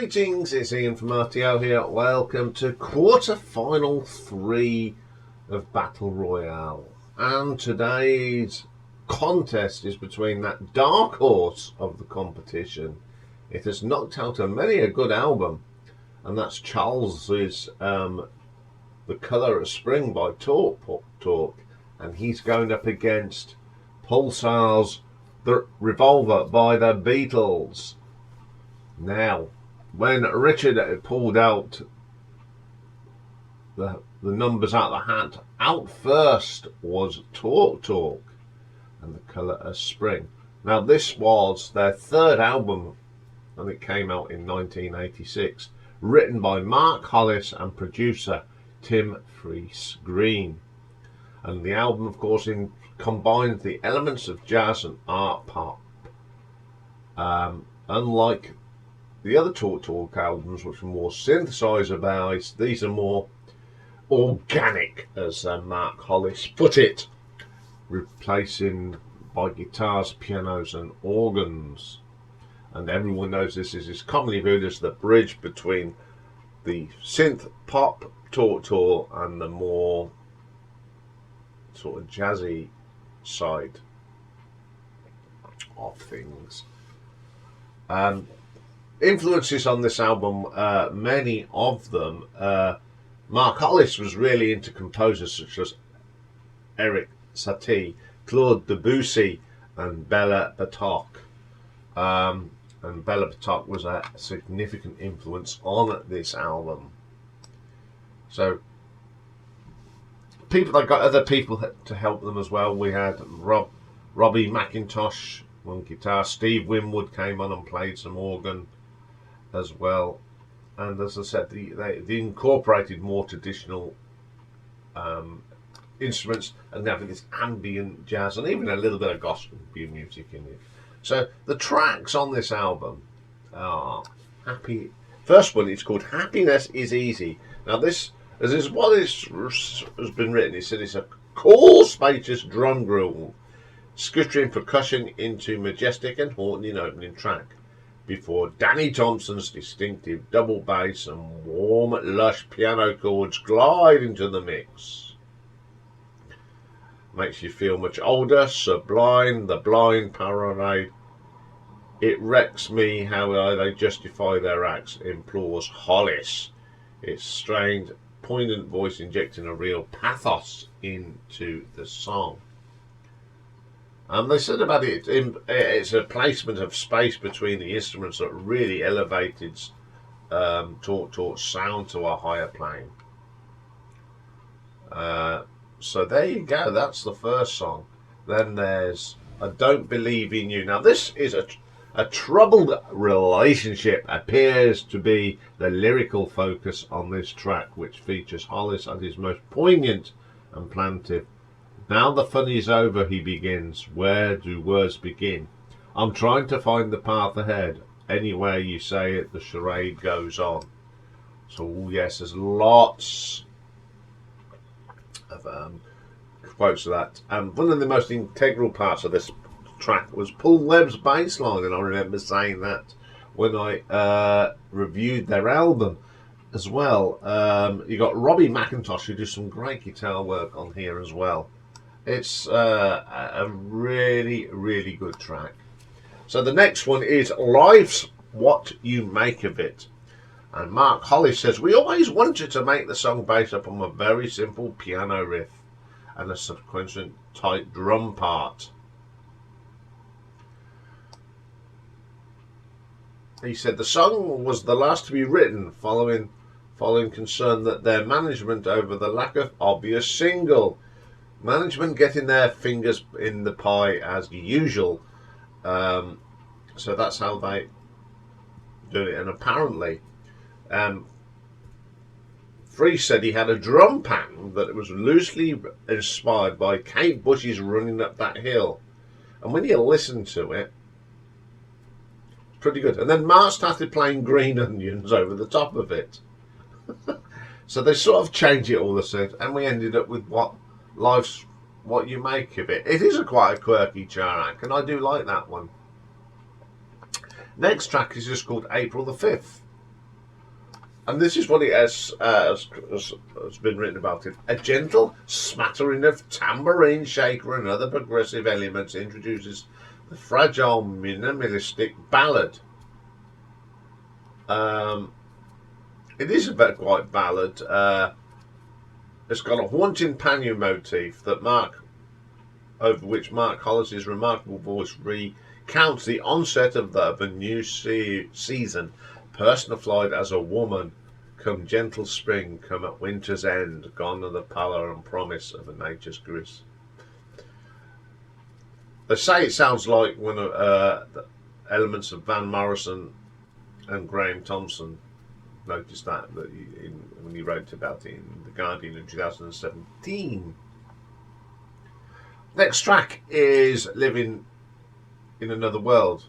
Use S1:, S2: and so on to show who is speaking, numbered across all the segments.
S1: Greetings, it's Ian from RTO here. Welcome to quarter-final 3 of Battle Royale. And today's contest is between that dark horse of the competition. It has knocked out many a good album, and that's Charles's The Colour of Spring by Talk. And he's going up against Pulsar's The Revolver by the Beatles. Now, when Richard pulled out the numbers out of the hat, out first was Talk and The Colour of Spring. Now, this was their third album, and it came out in 1986, written by Mark Hollis and producer Tim Freese Green. And the album, of course, combines the elements of jazz and art pop. Unlike the other Talk albums, which are more synthesizer based, these are more organic, as Mark Hollis put it, replacing by guitars, pianos and organs. And everyone knows this is commonly viewed as the bridge between the synth pop Talk and the more sort of jazzy side of things. Influences on this album, many of them. Mark Hollis was really into composers such as Eric Satie, Claude Debussy and Bela Bartok. And Bela Bartok was a significant influence on this album. So they got other people to help them as well. We had Robbie McIntosh on guitar, Steve Winwood came on and played some organ as well, and as I said, they incorporated more traditional instruments and having this ambient jazz and even a little bit of gospel music in it. So the tracks on this album are happy. First one is called Happiness is Easy. Now this is what has been written. It said it's a cool, spacious drum groove, scattering percussion into majestic and haunting opening track, before Danny Thompson's distinctive double bass and warm, lush piano chords glide into the mix. Makes you feel much older, sublime, the blind parade. It wrecks me how they justify their acts, implores Hollis. Its strained, poignant voice injecting a real pathos into the song. They said about it, it's a placement of space between the instruments that really elevated Talk's sound to a higher plane. So there you go, that's the first song. Then there's I Don't Believe in You. Now this is a troubled relationship appears to be the lyrical focus on this track, which features Hollis at his most poignant and plaintive. Now the fun is over, he begins. Where do words begin? I'm trying to find the path ahead. Anywhere you say it, the charade goes on. So yes, there's lots of quotes of that. And one of the most integral parts of this track was Paul Webb's bass line, and I remember saying that when I reviewed their album as well. You got Robbie McIntosh, who does some great guitar work on here as well. It's a really, really good track. So the next one is Life's What You Make of It. And Mark Hollis says, we always wanted to make the song based upon a very simple piano riff and a sequential tight drum part. He said the song was the last to be written following concern that their management over the lack of obvious single. Management getting their fingers in the pie as usual. So that's how they do it. And apparently, Freese said he had a drum pattern that was loosely inspired by Kate Bush's Running Up That Hill. And when you listen to it, it's pretty good. And then Mark started playing Green Onions over the top of it. So they sort of changed it all the same. And we ended up with Life's What You Make of It. It is quite a quirky track, and I do like that one. Next track is just called April the 5th. And this is what it has been written about it. A gentle smattering of tambourine shaker and other progressive elements introduces the fragile minimalistic ballad. It is a bit quite ballad. It's got a haunting pannier motif over which Mark Hollis's remarkable voice recounts the onset of the new season, personified as a woman. Come gentle spring, come at winter's end, gone are the pallor and promise of a nature's grace. They say it sounds like one of the elements of Van Morrison and Graham Thompson. Noticed that when he wrote about it in The Guardian in 2017. Next track is Living in Another World.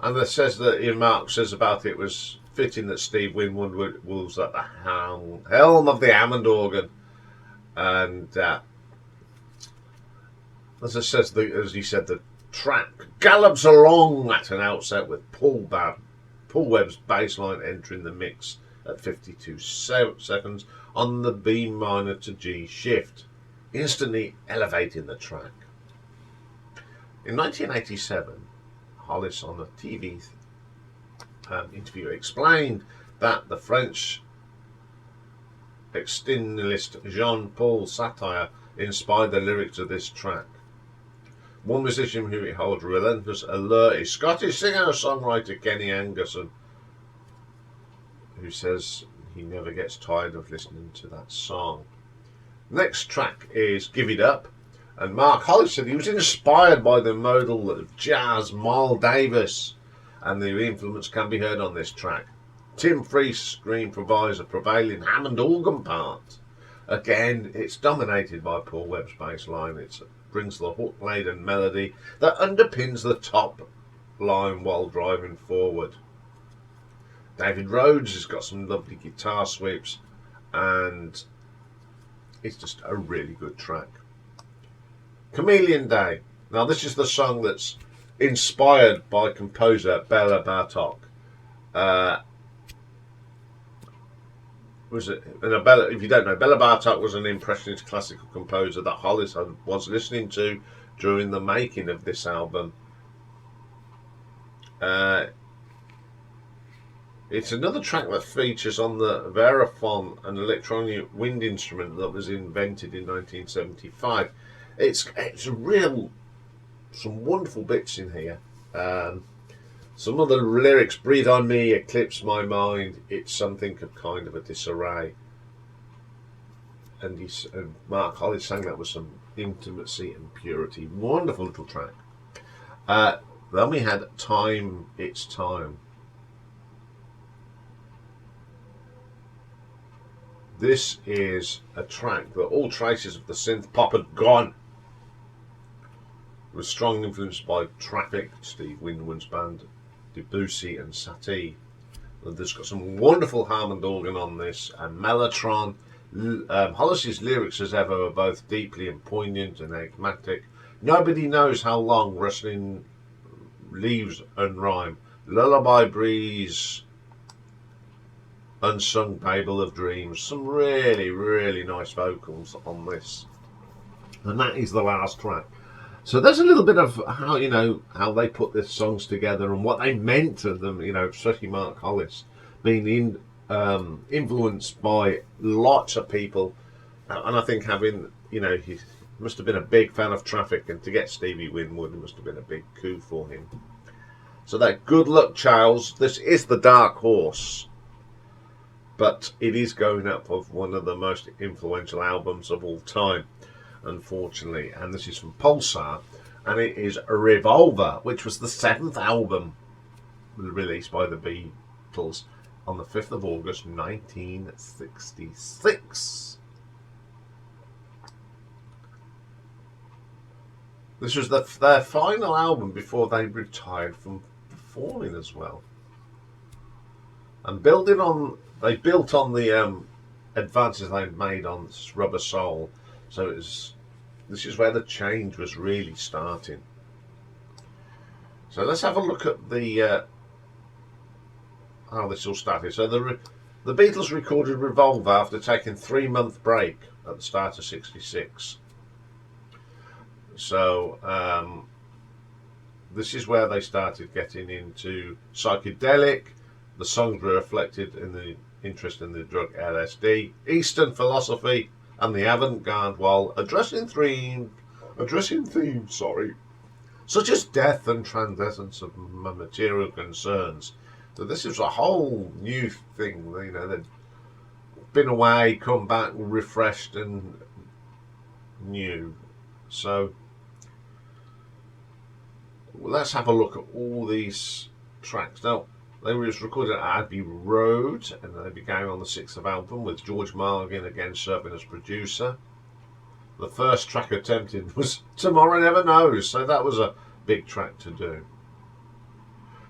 S1: And it says that Ian Mark says about it was fitting that Steve Winwood was at the helm of the Hammond organ. And as he said, the track gallops along at an outset with Paul Webb's bass line entering the mix at 52 seconds on the B minor to G shift, instantly elevating the track. In 1987, Hollis on a TV interview explained that the French extensionist Jean-Paul Sartre inspired the lyrics of this track. One musician who holds relentless alert is Scottish singer-songwriter Kenny Angerson, who says he never gets tired of listening to that song. Next track is Give It Up, and Mark Hollis said he was inspired by the modal of jazz Miles Davis, and the influence can be heard on this track. Tim Free's screen provides a prevailing Hammond organ part. Again, it's dominated by Paul Webb's bass line. It brings the hook-laden melody that underpins the top line while driving forward. David Rhodes has got some lovely guitar sweeps, and it's just a really good track. Chameleon Day. Now this is the song that's inspired by composer Bela Bartok. If you don't know, Bela Bartok was an impressionist classical composer that Hollis was listening to during the making of this album. It's another track that features on the Veraphon, an electronic wind instrument that was invented in 1975. It's some wonderful bits in here. Some of the lyrics: breathe on me, eclipse my mind, it's something of kind of a disarray. And Mark Hollis sang that with some intimacy and purity. Wonderful little track. Then we had Time, It's Time. This is a track that all traces of the synth pop had gone. It was strongly influenced by Traffic, Steve Winwood's band, Debussy and Satie. There's got some wonderful Hammond organ on this, and Mellotron. Hollis's lyrics, as ever, are both deeply and poignant and enigmatic. Nobody knows how long rustling leaves unrhyme. Lullaby breeze, unsung babel of dreams. Some really, really nice vocals on this. And that is the last track. So there's a little bit of how they put these songs together and what they meant to them, especially Mark Hollis, being influenced by lots of people. And I think he must have been a big fan of Traffic, and to get Stevie Winwood must have been a big coup for him. So that good luck, Charles. This is the dark horse, but it is going up of one of the most influential albums of all time, unfortunately. And this is from Pulsar, and it is Revolver, which was the 7th album released by the Beatles on the 5th of August 1966. This was their final album before they retired from performing as well. And they built on the advances they'd made on Rubber Soul. So this is where the change was really starting. So let's have a look at the how this all started. So the Beatles recorded Revolver after taking a 3-month break at the start of '66. So this is where they started getting into psychedelic. The songs were reflected in the interest in the drug LSD, Eastern philosophy, and the avant-garde, while addressing themes, such as death and transcendence of material concerns. So this is a whole new thing. You know, they'd been away, come back, refreshed and new. So let's have a look at all these tracks. Now, they were recorded at Abbey Road, and they began on the 6th of album with George Martin again serving as producer. The first track attempted was Tomorrow Never Knows, so that was a big track to do.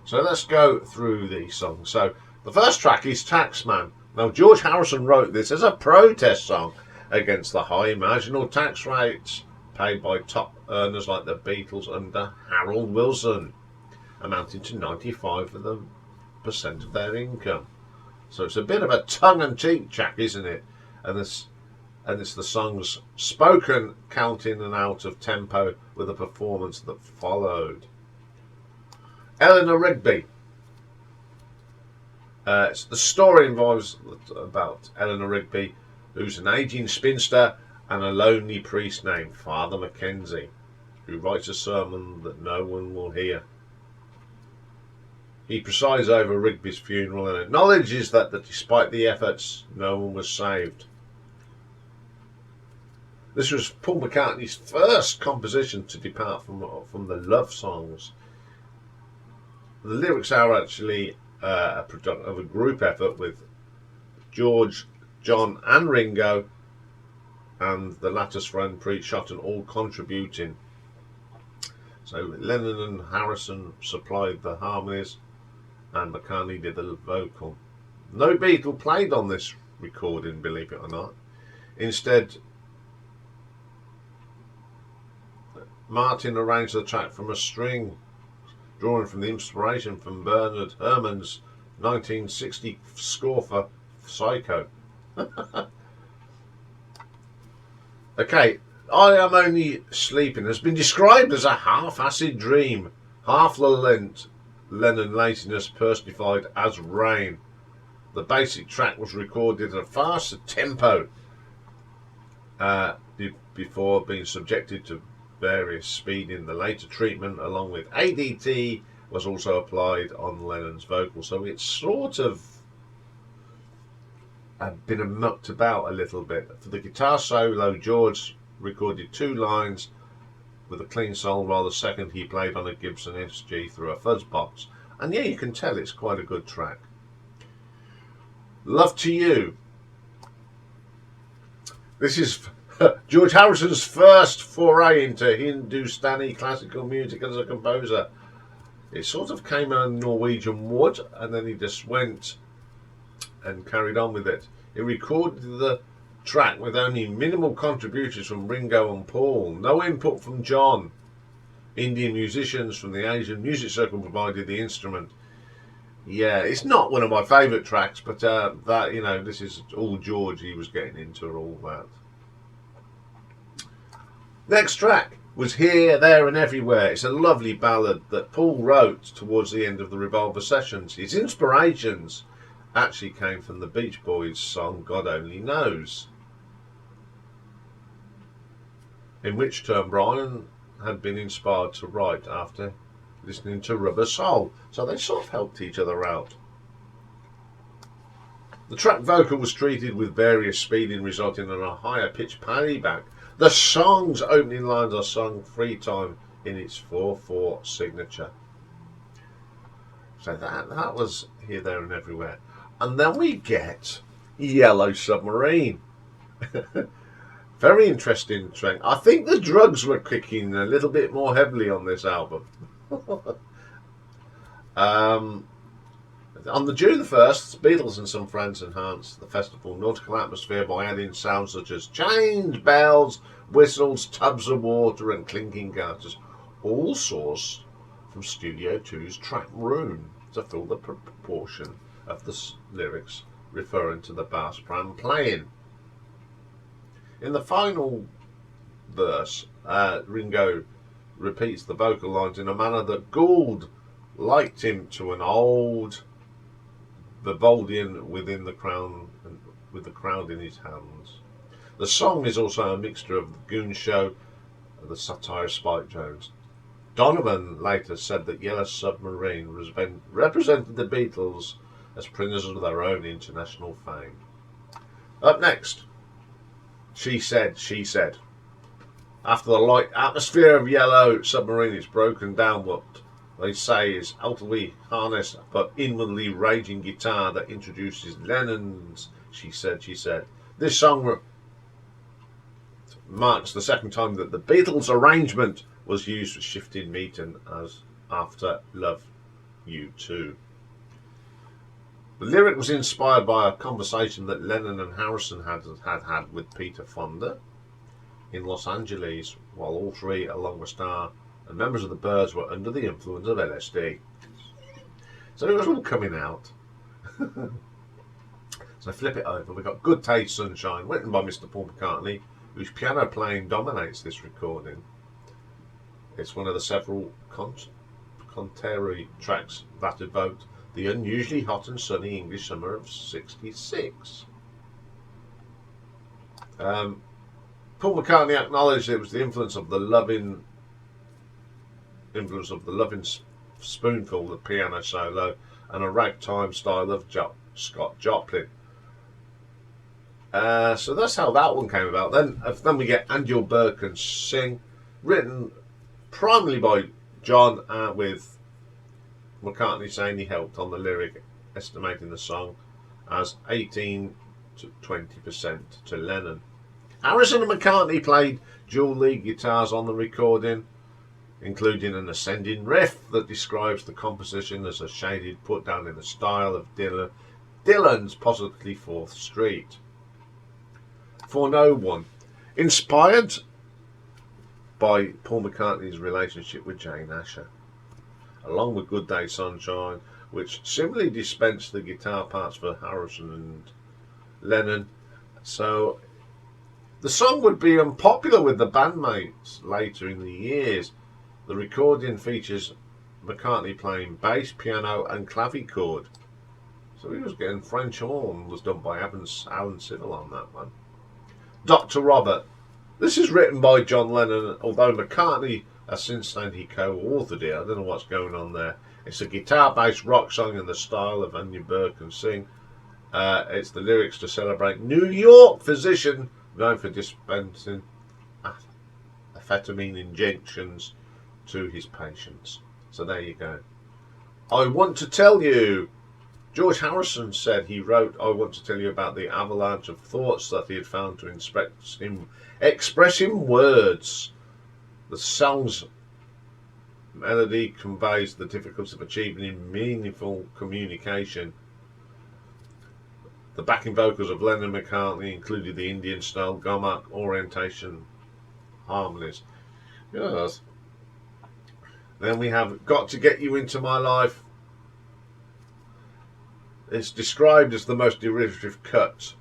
S1: So let's go through these songs. So the first track is Taxman. Now, George Harrison wrote this as a protest song against the high marginal tax rates paid by top earners like the Beatles under Harold Wilson, amounting to 95% of their income. So it's a bit of a tongue-in-cheek track, isn't it? And it's the song's spoken counting and out of tempo with a performance that followed. Eleanor Rigby. The story involves about Eleanor Rigby, who's an aging spinster and a lonely priest named Father Mackenzie, who writes a sermon that no one will hear. He presides over Rigby's funeral and acknowledges that despite the efforts, no one was saved. This was Paul McCartney's first composition to depart from the love songs. The lyrics are actually a product of a group effort with George, John and Ringo, and the latter's friend Pete Shotton all contributing. So Lennon and Harrison supplied the harmonies and McCartney did the vocal. No Beatle played on this recording, believe it or not. Instead, Martin arranged the track from a string, drawing from the inspiration from Bernard Herrmann's 1960 score for Psycho. Okay, I Am Only Sleeping has been described as a half-acid dream, half lament, Lennon laziness personified as rain. The basic track was recorded at a faster tempo before being subjected to various speeding. The later treatment, along with ADT, was also applied on Lennon's vocal, so it's sort of been mucked about a little bit. For the guitar solo, George recorded 2 lines with a clean solo, while the second he played on a Gibson SG through a fuzz box. And yeah, you can tell it's quite a good track. Love to You. This is George Harrison's first foray into Hindustani classical music as a composer. It sort of came out in Norwegian wood, and then he just went and carried on with it. He recorded the track with only minimal contributions from Ringo and Paul, no input from John. Indian musicians from the Asian music circle provided the instrument. Yeah, it's not one of my favourite tracks, but that, you know, this is all George. He was getting into all that. Next track was Here, There and Everywhere. It's a lovely ballad that Paul wrote towards the end of the Revolver sessions. His inspirations actually came from the Beach Boys song God Only Knows, in which turn Brian had been inspired to write after listening to Rubber Soul, so they sort of helped each other out. The track vocal was treated with various speeding, resulting in a higher pitch playback. The song's opening lines are sung 3 times in its 4/4 signature. So that was Here, There and Everywhere. And then we get Yellow Submarine. Very interesting track. I think the drugs were kicking a little bit more heavily on this album. On the June the 1st, Beatles and some friends enhanced the festival nautical atmosphere by adding sounds such as chains, bells, whistles, tubs of water and clinking gutters, all sourced from Studio 2's track room to fill the proportion of the lyrics, referring to the bass drum playing. In the final verse, Ringo repeats the vocal lines in a manner that Gould liked him to an old Vivaldian with the crowd in his hands. The song is also a mixture of the Goon Show and the satire of Spike Jones. Donovan later said that Yellow Submarine represented the Beatles as prisoners of their own international fame. Up next, She Said, She Said. After the light atmosphere of Yellow Submarine is broken down, what they say is outwardly harnessed but inwardly raging guitar that introduces Lennon's She Said, She Said. This song marks the second time that the Beatles arrangement was used for Shifting Meaton as After Love You Too. The lyric was inspired by a conversation that Lennon and Harrison had with Peter Fonda in Los Angeles, while all three, along with Starr and members of the Byrds, were under the influence of LSD. So it was all coming out. So flip it over. We've got Good Taste Sunshine, written by Mr. Paul McCartney, whose piano playing dominates this recording. It's one of the several contemporary tracks that evoke the unusually hot and sunny English summer of '66. Paul McCartney acknowledged it was the influence of the loving spoonful, the piano solo, and a ragtime style of Scott Joplin. So that's how that one came about. Then we get And Your Bird Can Sing, written primarily by John, with McCartney saying he helped on the lyric, estimating the song as 18 to 20% to Lennon. Harrison and McCartney played dual lead guitars on the recording, including an ascending riff that describes the composition as a shaded put down in the style of Dylan's possibly 4th Street. For No One, inspired by Paul McCartney's relationship with Jane Asher, along with Good Day Sunshine, which similarly dispensed the guitar parts for Harrison and Lennon. So the song would be unpopular with the bandmates later in the years. The recording features McCartney playing bass, piano and clavichord. So he was getting French horn, was done by Alan Civil on that one. Dr. Robert. This is written by John Lennon, although McCartney has since said he co-authored it. I don't know what's going on there. It's a guitar-based rock song in the style of And Your Bird Can Sing. It's the lyrics to celebrate New York physician known for dispensing amphetamine injections to his patients. So there you go. I want to tell you. George Harrison said he wrote I Want to Tell You about the avalanche of thoughts that he had found to express in words. The song's melody conveys the difficulty of achieving meaningful communication. The backing vocals of Lennon and McCartney included the Indian-style Gomak orientation harmonies. Yes. Then we have Got to Get You Into My Life. It's described as the most derivative cut.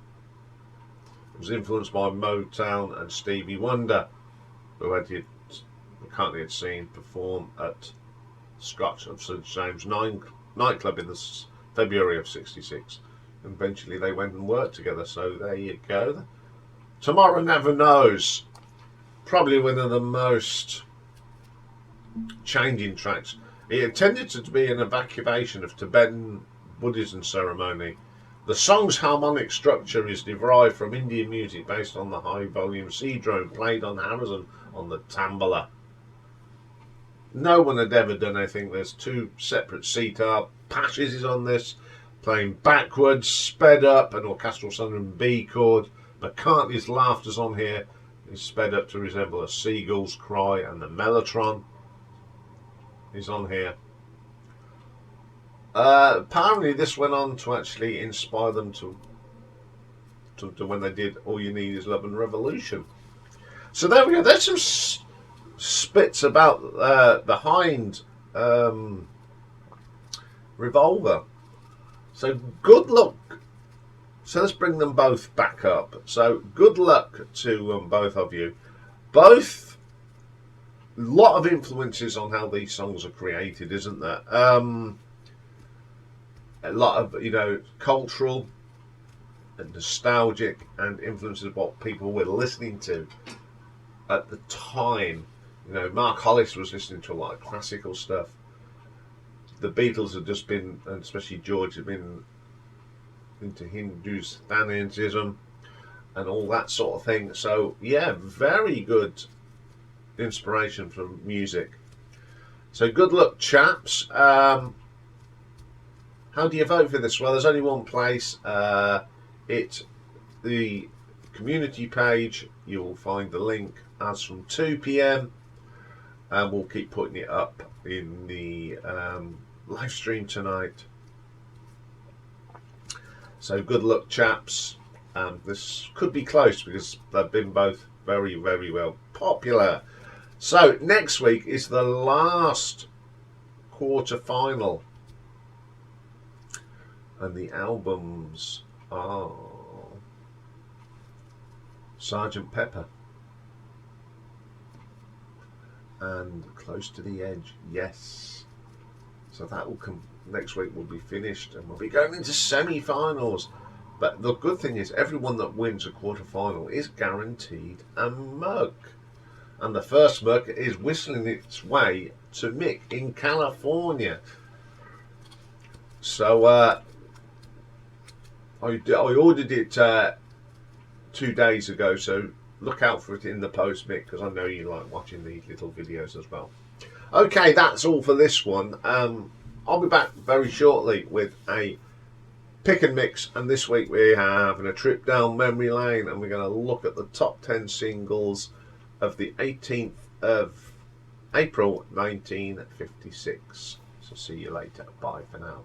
S1: It was influenced by Motown and Stevie Wonder, who McCartney had seen perform at Scotch of St James nightclub in the February of '66. And eventually they went and worked together. So there you go. Tomorrow Never Knows. Probably one of the most changing tracks. It intended to be an evacuation of Tibetan Buddhism ceremony. The song's harmonic structure is derived from Indian music based on the high volume C drum played on Harrison on the tambla. No one had ever done anything. There's two separate sitar patches on this, playing backwards, sped up, an orchestral sound in B chord. McCartney's laughter's on here is sped up to resemble a seagull's cry, and the mellotron is on here. Apparently this went on to actually inspire them to when they did All You Need Is Love and Revolution. So there we go. There's some spits about behind Revolver. So good luck. So let's bring them both back up. So good luck to both of you. Both, a lot of influences on how these songs are created, isn't there? A lot of, cultural and nostalgic and influences of what people were listening to at the time. Mark Hollis was listening to a lot of classical stuff. The Beatles had just been, and especially George, had been into Hindustanism and all that sort of thing. So yeah, very good inspiration from music. So good luck, chaps. How do you vote for this? Well, there's only one place. It's the community page. You will find the link as from 2 p.m. and we'll keep putting it up in the live stream tonight. So good luck, chaps. This could be close because they've been both very, very well popular. So next week is the last quarter final, and the albums are Sgt. Pepper and Close to the Edge. Yes. So that will come next week. Will be finished, and we'll be going into semi-finals. But the good thing is, everyone that wins a quarter-final is guaranteed a mug, and the first mug is whistling its way to Mick in California. So I ordered it 2 days ago. So look out for it in the post, Mick, because I know you like watching these little videos as well. Okay, that's all for this one. I'll be back very shortly with a pick and mix, and this week we're having a trip down memory lane, and we're going to look at the top 10 singles of the 18th of April 1956. So see you later. Bye for now.